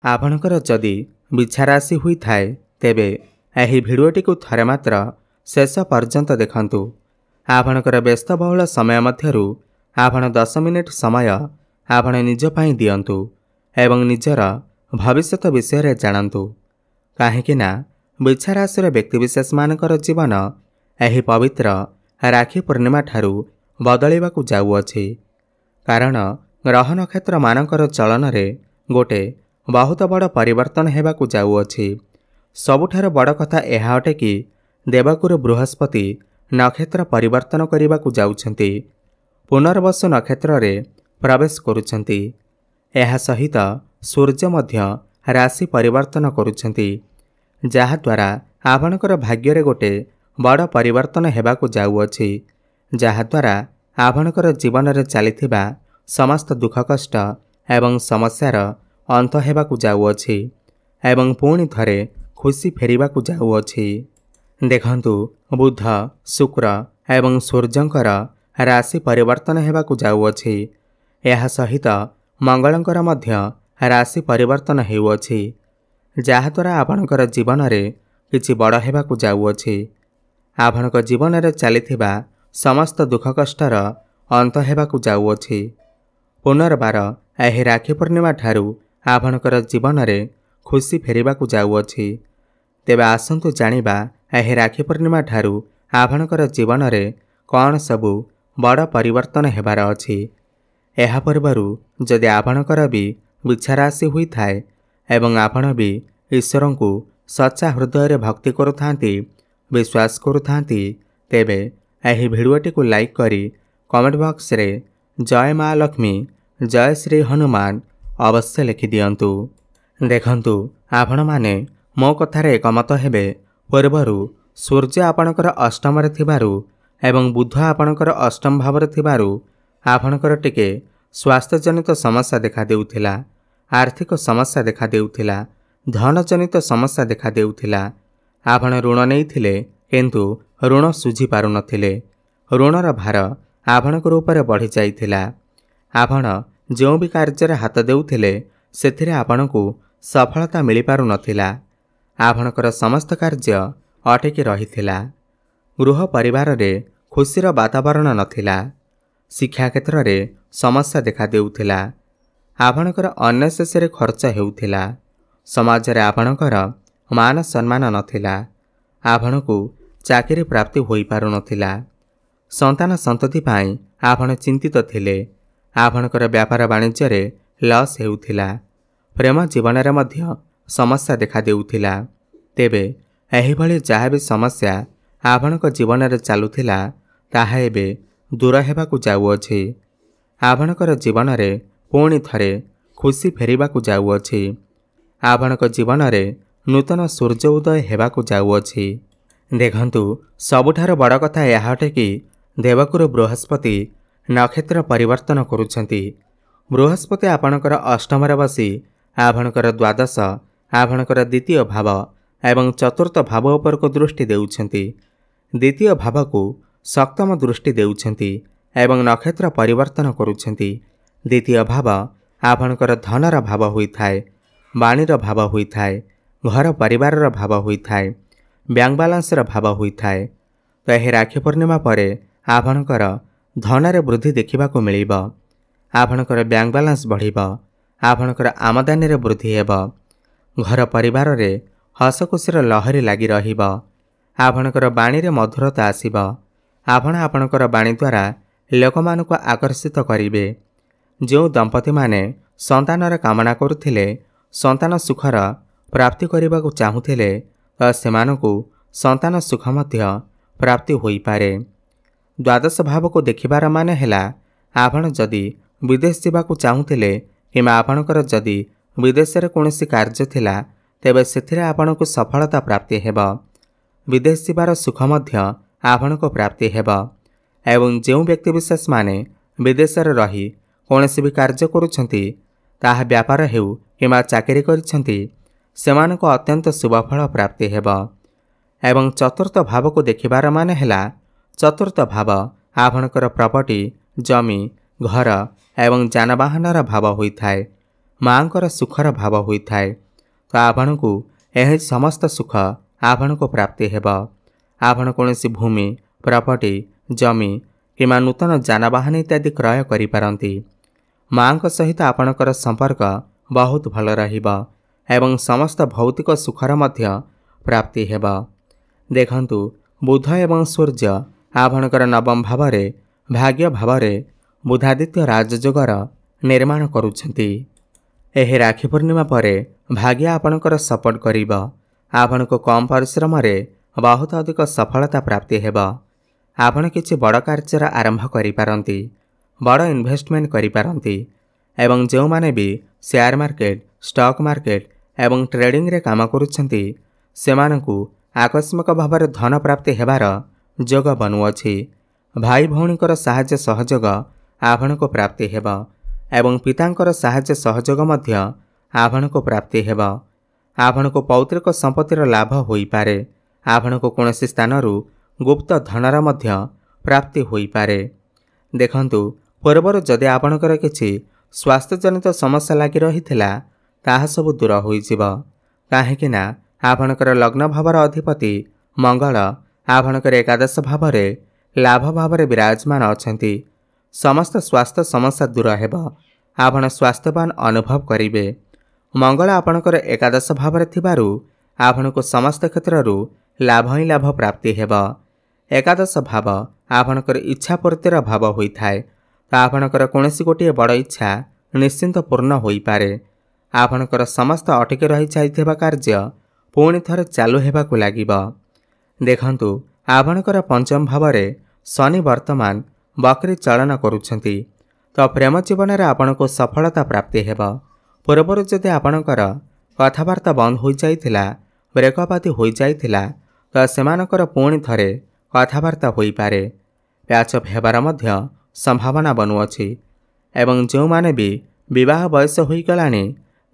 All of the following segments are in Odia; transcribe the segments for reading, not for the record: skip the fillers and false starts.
आपणकर जदि बिछा राशि हुई थाए तेबे एही भिडियोटी को थरे मात्र शेष पर्यंत देखंतु। आपणकर व्यस्तबहुल समय मध्यरु आपण 10 मिनिट समय आपण निज पई दियंतु एवं निजर भविष्यत विषय रे जानंतु। काहेकि ना बिछा राशि व्यक्तिविशेष मानकर जीवन एही पवित्र राखी पूर्णिमा ठारू बदलिबाकू जाउअछि। कारण ग्रह नक्षत्र मानकर चलन रे गोटे बहुत बड़ परिवर्तन हेबाकू जाउअछि। सबुठार बड़ कथा एहा अटे कि देवगुरु बृहस्पति नक्षत्र परिवर्तन करिबाकू जाउछंती। पुनर्वसु नक्षत्र रे प्रवेश करुछंती। एहा सहित सूर्य मध्य राशि परिवर्तन करुछंती, जहा द्वारा आपणकर भाग्य रे गोटे बड़ परिवर्तन हेबाकू जाउअछि। जहा द्वारा आपणकर जीवन रे चलिथिबा समस्त दुख कष्ट एवं समस्यार अंत हेबाकू जाउअछि एवं पुणी थरे खुशी फेरिबाकू जाउअछि। देखंतु बुध शुक्र एवं सूर्यंकर राशि परिवर्तन हेबाकू जाउअछि। एहा सहित मंगलंकर मध्य राशि परिवर्तन हेउअछि, जहा द्वारा आपणकर जीवन रे किछि बड़ हेबाकू जाउअछि। आपणक जीवन रे चलिथिबा समस्त दुख कष्टर अंत हेबाकू जाउअछि। पुनर्बार एही राखी पूर्णिमा ठारू आपणकर जीवन रे खुशी फेरिबाकू जाउअछि। तेबे आसंतु जानिबा एही राखी पूर्णिमा ठारू आपणकर जीवन रे कौन सबु बड़ परिवर्तन हेबार अछि। एहा पूर्वरु जदि आपणकर भी बिछा राशि हुई थाए एवं आपण भी ईश्वर को सच्चा हृदय रे भक्ति करुथांती, विश्वास करुथांती, तेबे एही भिडियोटी को लाइक करी कमेंट बॉक्स रे जय माँ लक्ष्मी जय श्री हनुमान अवश्य लिखि दियंतु। देखंतु आपण माने मो कथारे एकमत हेबे। पूर्वरु सूर्य आपणकर अष्टम रे थिबारु एवं बुध आपणकर अष्टम भाव रे थिबारु आपणकर टिके स्वास्थ्य जनित समस्या देखा देउथिला, आर्थिक समस्या देखा देउथिला, धन जनित समस्या देखा देउथिला। आपण ऋण नेइथिले किंतु ऋण सुझी पारु नथिले। ऋणर भार आपणकर ऊपर बढ़ी जाइथिला। आपण जो भी कार्य हाथ देउथिले सेथिरे आपणकू सफलता मिली पारु नथिला। आपणकर समस्त कार्य अटकी रहिथिला। गृह परिवार रे खुशीर वातावरण नथिला। शिक्षा क्षेत्र रे समस्या देखा देउथिला। आपणकर अननेसेसरी खर्च हेउथिला। समाज रे आपणकर मान सम्मान नथिला। आपणकू चाकरी प्राप्ति होई पारु नथिला। संतान संतति पाई आपण चिंतित थिले। आपणकर व्यापार वाणिज्य रे लॉस हेउथिला। प्रेम जीवन रे मध्य समस्या देखा देउथिला। तेबे एही भली जहा भी समस्या आपणक जीवन रे चालुथिला ताहा एबे दूर हेबाकू जाउअछि। आपणकर जीवन रे पुणी थरे खुशी फेरिबाकू जाउअछि। आपणक जीवन रे नूतन सूर्य उदय हेबाकू जाउअछि। देखंतु सबुठार बड़ कथा एहा अटे कि देवगुरु बृहस्पति नक्षत्र परिवर्तन करुछंती। बृहस्पति आपणकर अष्टम रे बसी आपणकर द्वादश, आपणकर द्वितीय भाव एवं चतुर्थ भाव उपर को दृष्टि देउछंती। द्वितीय भाव को सप्तम दृष्टि देउछंती एवं नक्षत्र परिवर्तन करुछंती। द्वितीय भाव आपणकर धनर भाव होई थाए, वाणीर भाव होई थाए, घर परिवारर भाव होई थाए, बैंक बालांसर भाव होई थाए। तो एही राखी पूर्णिमा परे आपणकर धनरे वृद्धि देखिबाकू मिलिब। आपणकर बैंक बालांस बढ़िब। आपणकर आमदानी रे वृद्धि हेब। घर परिवार रे हसखुशीर लहरी लागी रहिब। आपणकर वाणी रे मधुरता आसिब। आपण आपणकर वाणी द्वारा लोकमानक आकर्षित करिवे। जो दंपति माने संतानर कामना करुथिले, संतान सुखर प्राप्ति करिबाकू चाहुथिले, तो सेमानकू संतान सुख मध्य प्राप्ति होई पारे। द्वादश भाव को देखिबार माने हेला आपण जदि विदेश जाबाकू चाहुथिले किंबा आपणकर जदि विदेश रे कोनोसी कार्य थिला तेबे सेथिरे आपणकू सफलता प्राप्ति हेब। विदेश जाबार सुख मध्य आपणको प्राप्ति हेब। एवं जो व्यक्ति विशेष माने विदेश रे रही कोनोसी भी कार्य करुछंती, ताहा व्यापार हेउ किंबा चाकरी करिछंती, सेमानको अत्यंत शुभफल प्राप्ति हेब। एवं चतुर्थ भाव को देखिबार माने हेला चतुर्थ भाव आपणकर प्रॉपर्टी, जमी, घर एवं जानवाहनर भाव होई थाए। ମାଙ୍କର ସୁଖର ଭାବ ହୋଇଥାଏ। ତ ଆପଣଙ୍କୁ ଏହି ସମସ୍ତ ସୁଖ ଆପଣଙ୍କୁ ପ୍ରାପ୍ତି ହେବ। ଆପଣ କୌଣସି ଭୂମି, ପ୍ରପର୍ଟି, ଜମି କିମ୍ବା ନୂତନ ଯାନବାହନ ଇତ୍ୟାଦି କ୍ରୟ କରିପାରନ୍ତି। ମାଙ୍କ ସହିତ ଆପଣଙ୍କର ସମ୍ପର୍କ ବହୁତ ଭଲ ରହିବ ଏବଂ ସମସ୍ତ ଭୌତିକ ସୁଖର ମଧ୍ୟ ପ୍ରାପ୍ତି ହେବ। ଦେଖନ୍ତୁ, ବୁଧ ଏବଂ ସୂର୍ଯ୍ୟ ଆପଣଙ୍କର ନବମ ଭାବରେ ଭାଗ୍ୟ ଭାବରେ ବୁଧାଦିତ୍ୟ ରାଜଯୋଗର ନିର୍ମାଣ କରୁଛନ୍ତି। ଏହି ରାକ୍ଷୀ ପୂର୍ଣ୍ଣିମା ପରେ ଭାଗ୍ୟ ଆପଣଙ୍କର ସପୋର୍ଟ କରିବ। ଆପଣଙ୍କୁ କମ୍ ପରିଶ୍ରମରେ ବହୁତ ଅଧିକ ସଫଳତା ପ୍ରାପ୍ତି ହେବ। ଆପଣ କିଛି ବଡ଼ କାର୍ଯ୍ୟର ଆରମ୍ଭ କରିପାରନ୍ତି, ବଡ଼ ଇନଭେଷ୍ଟମେଣ୍ଟ କରିପାରନ୍ତି ଏବଂ ଯେଉଁମାନେ ବି ସେୟାର ମାର୍କେଟ, ଷ୍ଟକ୍ ମାର୍କେଟ ଏବଂ ଟ୍ରେଡିଂରେ କାମ କରୁଛନ୍ତି ସେମାନଙ୍କୁ ଆକସ୍ମିକ ଭାବରେ ଧନ ପ୍ରାପ୍ତି ହେବାର ଯୋଗ ବନୁଅଛି। ଭାଇ ଭଉଣୀଙ୍କର ସାହାଯ୍ୟ ସହଯୋଗ ଆପଣଙ୍କୁ ପ୍ରାପ୍ତି ହେବ ଏବଂ ପିତାଙ୍କର ସାହାଯ୍ୟ ସହଯୋଗ ମଧ୍ୟ ଆପଣଙ୍କୁ ପ୍ରାପ୍ତି ହେବ। ଆପଣଙ୍କୁ ପୌତ୍ରିକ ସମ୍ପତ୍ତିର ଲାଭ ହୋଇପାରେ। ଆପଣଙ୍କୁ କୌଣସି ସ୍ଥାନରୁ ଗୁପ୍ତ ଧନର ମଧ୍ୟ ପ୍ରାପ୍ତି ହୋଇପାରେ। ଦେଖନ୍ତୁ, ପୂର୍ବରୁ ଯଦି ଆପଣଙ୍କର କିଛି ସ୍ୱାସ୍ଥ୍ୟଜନିତ ସମସ୍ୟା ଲାଗି ରହିଥିଲା ତାହା ସବୁ ଦୂର ହୋଇଯିବ। କାହିଁକି ନା ଆପଣଙ୍କର ଲଗ୍ନ ଭାବର ଅଧିପତି ମଙ୍ଗଳ ଆପଣଙ୍କର ଏକାଦଶ ଭାବରେ ଲାଭ ଭାବରେ ବିରାଜମାନ ଅଛନ୍ତି। ସମସ୍ତ ସ୍ୱାସ୍ଥ୍ୟ ସମସ୍ୟା ଦୂର ହେବ। ଆପଣ ସ୍ୱାସ୍ଥ୍ୟବାନ ଅନୁଭବ କରିବେ। ମଙ୍ଗଳ ଆପଣଙ୍କର ଏକାଦଶ ଭାବରେ ଥିବାରୁ ଆପଣଙ୍କୁ ସମସ୍ତ କ୍ଷେତ୍ରରୁ ଲାଭ ହିଁ ଲାଭ ପ୍ରାପ୍ତି ହେବ। ଏକାଦଶ ଭାବ ଆପଣଙ୍କର ଇଚ୍ଛା ପୂର୍ତ୍ତିର ଭାବ ହୋଇଥାଏ। ତ ଆପଣଙ୍କର କୌଣସି ଗୋଟିଏ ବଡ଼ ଇଚ୍ଛା ନିଶ୍ଚିନ୍ତ ପୂର୍ଣ୍ଣ ହୋଇପାରେ। ଆପଣଙ୍କର ସମସ୍ତ ଅଟକି ରହିଯାଇଥିବା କାର୍ଯ୍ୟ ପୁଣି ଥରେ ଚାଲୁ ହେବାକୁ ଲାଗିବ। ଦେଖନ୍ତୁ, ଆପଣଙ୍କର ପଞ୍ଚମ ଭାବରେ ଶନି ବର୍ତ୍ତମାନ ବକ୍ରି ଚଳନ କରୁଛନ୍ତି। ତ ପ୍ରେମ ଜୀବନରେ ଆପଣଙ୍କୁ ସଫଳତା ପ୍ରାପ୍ତି ହେବ। ପୂର୍ବରୁ ଯଦି ଆପଣଙ୍କର କଥାବାର୍ତ୍ତା ବନ୍ଦ ହୋଇଯାଇଥିଲା, ବ୍ରେକଅପ୍ ଆଦି ହୋଇଯାଇଥିଲା, ତ ସେମାନଙ୍କର ପୁଣି ଥରେ କଥାବାର୍ତ୍ତା ହୋଇପାରେ। ପ୍ୟାଚଅପ୍ ହେବାର ମଧ୍ୟ ସମ୍ଭାବନା ବନୁଅଛି ଏବଂ ଯେଉଁମାନେ ବି ବିବାହ ବୟସ ହୋଇଗଲାଣି,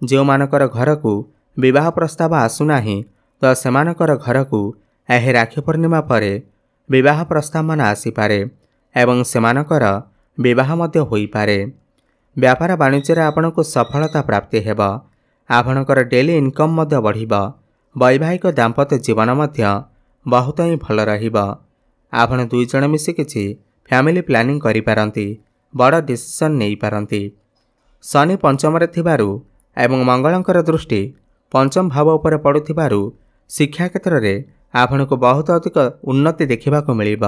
ଯେଉଁମାନଙ୍କର ଘରକୁ ବିବାହ ପ୍ରସ୍ତାବ ଆସୁନାହିଁ, ତ ସେମାନଙ୍କର ଘରକୁ ଏହି ରାକ୍ଷୀ ପୂର୍ଣ୍ଣିମା ପରେ ବିବାହ ପ୍ରସ୍ତାବମାନ ଆସିପାରେ ଏବଂ ସେମାନଙ୍କର ବିବାହ ମଧ୍ୟ ହୋଇପାରେ। ବ୍ୟାପାର ବାଣିଜ୍ୟରେ ଆପଣଙ୍କୁ ସଫଳତା ପ୍ରାପ୍ତି ହେବ। ଆପଣଙ୍କର ଡେଲି ଇନକମ୍ ମଧ୍ୟ ବଢ଼ିବ। ବୈବାହିକ ଦାମ୍ପତ୍ୟ ଜୀବନ ମଧ୍ୟ ବହୁତ ହିଁ ଭଲ ରହିବ। ଆପଣ ଦୁଇ ଜଣ ମିଶି କିଛି ଫ୍ୟାମିଲି ପ୍ଲାନିଂ କରିପାରନ୍ତି, ବଡ଼ ଡିସିସନ୍ ନେଇପାରନ୍ତି। ଶନି ପଞ୍ଚମରେ ଥିବାରୁ ଏବଂ ମଙ୍ଗଳଙ୍କର ଦୃଷ୍ଟି ପଞ୍ଚମ ଭାବ ଉପରେ ପଡ଼ୁଥିବାରୁ ଶିକ୍ଷା କ୍ଷେତ୍ରରେ ଆପଣଙ୍କୁ ବହୁତ ଅଧିକ ଉନ୍ନତି ଦେଖିବାକୁ ମିଳିବ।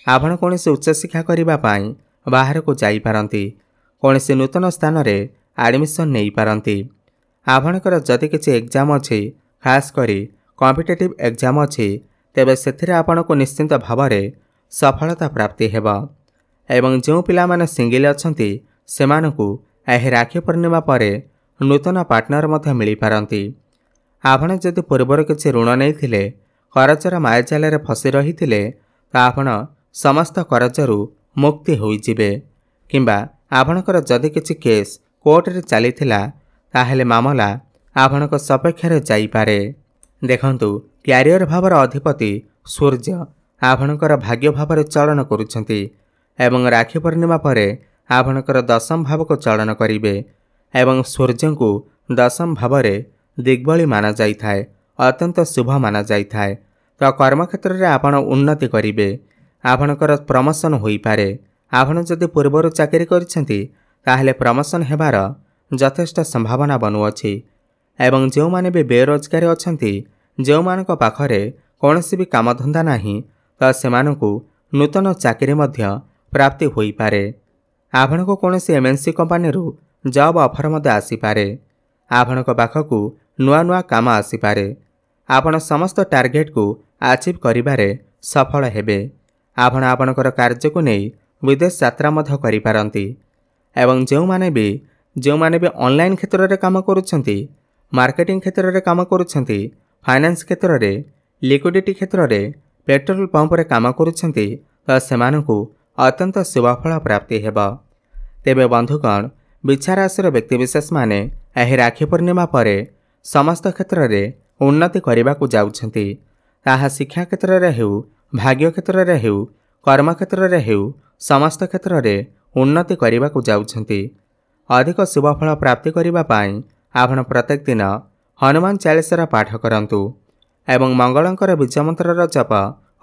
ଆପଣ କୌଣସି ଉଚ୍ଚଶିକ୍ଷା କରିବା ପାଇଁ ବାହାରକୁ ଯାଇପାରନ୍ତି, କୌଣସି ନୂତନ ସ୍ଥାନରେ ଆଡ଼ମିସନ୍ ନେଇପାରନ୍ତି। ଆପଣଙ୍କର ଯଦି କିଛି ଏକ୍ଜାମ୍ ଅଛି, ଖାସ୍ କରି କମ୍ପିଟେଟିଭ୍ ଏକ୍ଜାମ୍ ଅଛି, ତେବେ ସେଥିରେ ଆପଣଙ୍କୁ ନିଶ୍ଚିନ୍ତ ଭାବରେ ସଫଳତା ପ୍ରାପ୍ତି ହେବ ଏବଂ ଯେଉଁ ପିଲାମାନେ ସିଙ୍ଗିଲ୍ ଅଛନ୍ତି ସେମାନଙ୍କୁ ଏହି ରାକ୍ଷୀ ପୂର୍ଣ୍ଣିମା ପରେ ନୂତନ ପାର୍ଟନର ମଧ୍ୟ ମିଳିପାରନ୍ତି। ଆପଣ ଯଦି ପୂର୍ବରୁ କିଛି ଋଣ ନେଇଥିଲେ, କରଜର ମାୟାଜାଲରେ ଫସି ରହିଥିଲେ, ତ ଆପଣ ସମସ୍ତ କରଜରୁ ମୁକ୍ତି ହୋଇଯିବେ। କିମ୍ବା ଆପଣଙ୍କର ଯଦି କିଛି କେସ୍ କୋର୍ଟରେ ଚାଲିଥିଲା, ତାହେଲେ ମାମଲା ଆପଣଙ୍କ ସପକ୍ଷରେ ଯାଇପାରେ। ଦେଖନ୍ତୁ, କ୍ୟାରିୟର ଭାବର ଅଧିପତି ସୂର୍ଯ୍ୟ ଆପଣଙ୍କର ଭାଗ୍ୟ ଭାବରେ ଚଳନ କରୁଛନ୍ତି ଏବଂ ରାକ୍ଷୀ ପୂର୍ଣ୍ଣିମା ପରେ ଆପଣଙ୍କର ଦଶମ ଭାବକୁ ଚଳନ କରିବେ ଏବଂ ସୂର୍ଯ୍ୟଙ୍କୁ ଦଶମ ଭାବରେ ଦିଗ୍ବଳୀ ମାନାଯାଇଥାଏ, ଅତ୍ୟନ୍ତ ଶୁଭ ମାନାଯାଇଥାଏ। ତ କର୍ମକ୍ଷେତ୍ରରେ ଆପଣ ଉନ୍ନତି କରିବେ। ଆପଣଙ୍କର ପ୍ରମୋସନ୍ ହୋଇପାରେ। ଆପଣ ଯଦି ପୂର୍ବରୁ ଚାକିରି କରିଛନ୍ତି ତାହେଲେ ପ୍ରମୋସନ୍ ହେବାର ଯଥେଷ୍ଟ ସମ୍ଭାବନା ବନୁଅଛି ଏବଂ ଯେଉଁମାନେ ବି ବେରୋଜଗାରୀ ଅଛନ୍ତି, ଯେଉଁମାନଙ୍କ ପାଖରେ କୌଣସି ବି କାମଧନ୍ଦା ନାହିଁ, ତ ସେମାନଙ୍କୁ ନୂତନ ଚାକିରି ମଧ୍ୟ ପ୍ରାପ୍ତି ହୋଇପାରେ। ଆପଣଙ୍କୁ କୌଣସି MNC କମ୍ପାନୀରୁ ଜବ୍ ଅଫର୍ ମଧ୍ୟ ଆସିପାରେ। ଆପଣଙ୍କ ପାଖକୁ ନୂଆ ନୂଆ କାମ ଆସିପାରେ। ଆପଣ ସମସ୍ତ ଟାର୍ଗେଟକୁ ଆଚିଭ୍ କରିବାରେ ସଫଳ ହେବେ। ଆପଣ ଆପଣଙ୍କର କାର୍ଯ୍ୟକୁ ନେଇ ବିଦେଶ ଯାତ୍ରା ମଧ୍ୟ କରିପାରନ୍ତି ଏବଂ ଯେଉଁମାନେ ବି ଅନଲାଇନ୍ କ୍ଷେତ୍ରରେ କାମ କରୁଛନ୍ତି, ମାର୍କେଟିଂ କ୍ଷେତ୍ରରେ କାମ କରୁଛନ୍ତି, ଫାଇନାନ୍ସ କ୍ଷେତ୍ରରେ, ଲିକ୍ୱିଡିଟି କ୍ଷେତ୍ରରେ, ପେଟ୍ରୋଲ ପମ୍ପରେ କାମ କରୁଛନ୍ତି, ତ ସେମାନଙ୍କୁ ଅତ୍ୟନ୍ତ ଶୁଭଫଳ ପ୍ରାପ୍ତି ହେବ। ତେବେ ବନ୍ଧୁଗଣ, ବିଛା ରାଶିର ବ୍ୟକ୍ତିବିଶେଷମାନେ ଏହି ରାକ୍ଷୀ ପୂର୍ଣ୍ଣିମା ପରେ ସମସ୍ତ କ୍ଷେତ୍ରରେ ଉନ୍ନତି କରିବାକୁ ଯାଉଛନ୍ତି। ତାହା ଶିକ୍ଷା କ୍ଷେତ୍ରରେ ହେଉ, ଭାଗ୍ୟ କ୍ଷେତ୍ରରେ ହେଉ, କର୍ମକ୍ଷେତ୍ରରେ ହେଉ, ସମସ୍ତ କ୍ଷେତ୍ରରେ ଉନ୍ନତି କରିବାକୁ ଯାଉଛନ୍ତି। ଅଧିକ ଶୁଭଫଳ ପ୍ରାପ୍ତି କରିବା ପାଇଁ ଆପଣ ପ୍ରତ୍ୟେକ ଦିନ ହନୁମାନ ଚାଳିଶାର ପାଠ କରନ୍ତୁ ଏବଂ ମଙ୍ଗଳଙ୍କର ବୀଜମନ୍ତ୍ରର ଜପ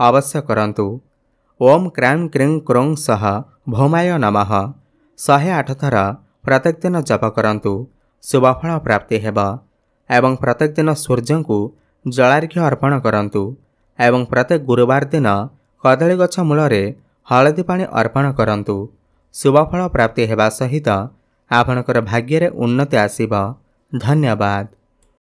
ଅବଶ୍ୟ କରନ୍ତୁ। ଓମ୍ କ୍ରାଂ କ୍ରିଂ କ୍ରୋଂ ସହ ଭୌମାୟ ନମଃ 108 ଥର ପ୍ରତ୍ୟେକ ଦିନ ଜପ କରନ୍ତୁ। ଶୁଭଫଳ ପ୍ରାପ୍ତି ହେବ। ଏବଂ ପ୍ରତ୍ୟେକ ଦିନ ସୂର୍ଯ୍ୟଙ୍କୁ ଜଳାର୍ଘ୍ୟ ଅର୍ପଣ କରନ୍ତୁ ଏବଂ ପ୍ରତ୍ୟେକ ଗୁରୁବାର ଦିନ କଦଳୀ ଗଛ ମୂଳରେ ହଳଦୀ ପାଣି ଅର୍ପଣ କରନ୍ତୁ। ଶୁଭଫଳ ପ୍ରାପ୍ତି ହେବା ସହିତ ଆପଣଙ୍କର ଭାଗ୍ୟରେ ଉନ୍ନତି ଆସିବ। ଧନ୍ୟବାଦ।